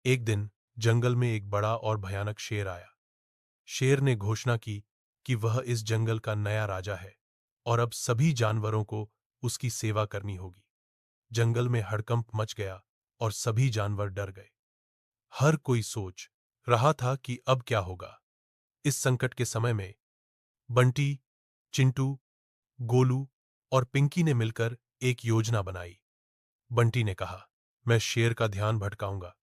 एक दिन जंगल में एक बड़ा और भयानक शेर आया। शेर ने घोषणा की कि वह इस जंगल का नया राजा है और अब सभी जानवरों को उसकी सेवा करनी होगी। जंगल में हड़कंप मच गया और सभी जानवर डर गए। हर कोई सोच रहा था कि अब क्या होगा। इस संकट के समय में बंटी, चिंटू, गोलू और पिंकी ने मिलकर एक योजना बनाई। बंटी ने कहा, मैं शेर का ध्यान भटकाऊंगा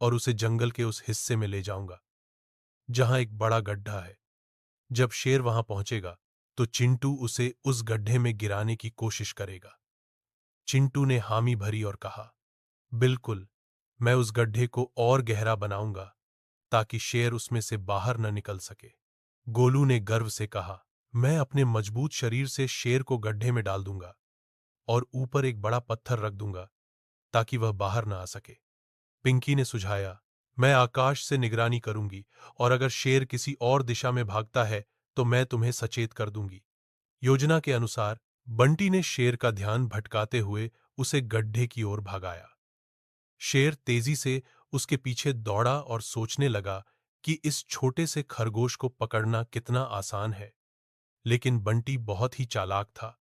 और उसे जंगल के उस हिस्से में ले जाऊंगा जहां एक बड़ा गड्ढा है। जब शेर वहां पहुंचेगा तो चिंटू उसे उस गड्ढे में गिराने की कोशिश करेगा। चिंटू ने हामी भरी और कहा, बिल्कुल, मैं उस गड्ढे को और गहरा बनाऊंगा ताकि शेर उसमें से बाहर न निकल सके। गोलू ने गर्व से कहा, मैं अपने मजबूत शरीर से शेर को गड्ढे में डाल दूंगा और ऊपर एक बड़ा पत्थर रख दूंगा ताकि वह बाहर न आ सके। पिंकी ने सुझाया, मैं आकाश से निगरानी करूंगी और अगर शेर किसी और दिशा में भागता है तो मैं तुम्हें सचेत कर दूंगी। योजना के अनुसार बंटी ने शेर का ध्यान भटकाते हुए उसे गड्ढे की ओर भगाया। शेर तेजी से उसके पीछे दौड़ा और सोचने लगा कि इस छोटे से खरगोश को पकड़ना कितना आसान है। लेकिन बंटी बहुत ही चालाक था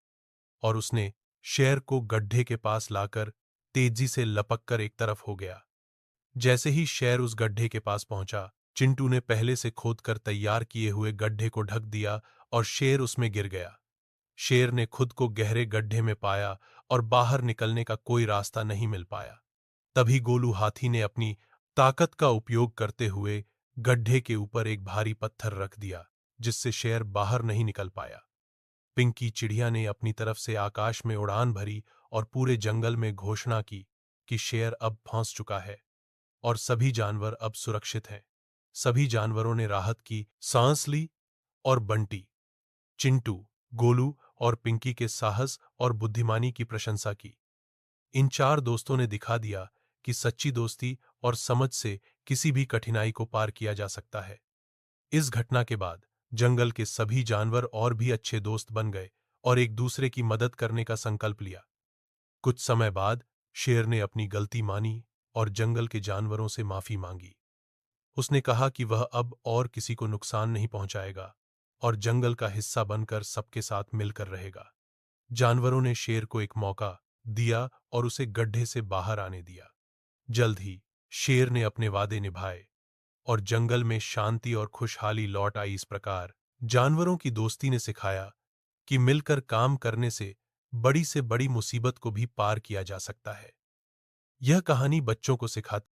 और उसने शेर को गड्ढे के पास लाकर तेजी से लपककर एक तरफ हो गया। जैसे ही शेर उस गड्ढे के पास पहुंचा, चिंटू ने पहले से खोदकर तैयार किए हुए गड्ढे को ढक दिया और शेर उसमें गिर गया। शेर ने खुद को गहरे गड्ढे में पाया और बाहर निकलने का कोई रास्ता नहीं मिल पाया। तभी गोलू हाथी ने अपनी ताकत का उपयोग करते हुए गड्ढे के ऊपर एक भारी पत्थर रख दिया, जिससे शेर बाहर नहीं निकल पाया। पिंकी चिड़िया ने अपनी तरफ से आकाश में उड़ान भरी और पूरे जंगल में घोषणा की कि शेर अब फंस चुका है और सभी जानवर अब सुरक्षित हैं। सभी जानवरों ने राहत की सांस ली और बंटी, चिंटू, गोलू और पिंकी के साहस और बुद्धिमानी की प्रशंसा की। इन चार दोस्तों ने दिखा दिया कि सच्ची दोस्ती और समझ से किसी भी कठिनाई को पार किया जा सकता है। इस घटना के बाद जंगल के सभी जानवर और भी अच्छे दोस्त बन गए और एक दूसरे की मदद करने का संकल्प लिया। कुछ समय बाद शेर ने अपनी गलती मानी और जंगल के जानवरों से माफी मांगी। उसने कहा कि वह अब और किसी को नुकसान नहीं पहुंचाएगा और जंगल का हिस्सा बनकर सबके साथ मिलकर रहेगा। जानवरों ने शेर को एक मौका दिया और उसे गड्ढे से बाहर आने दिया। जल्द ही शेर ने अपने वादे निभाए और जंगल में शांति और खुशहाली लौट आई। इस प्रकार जानवरों की दोस्ती ने सिखाया कि मिलकर काम करने से बड़ी मुसीबत को भी पार किया जा सकता है। यह कहानी बच्चों को सिखाती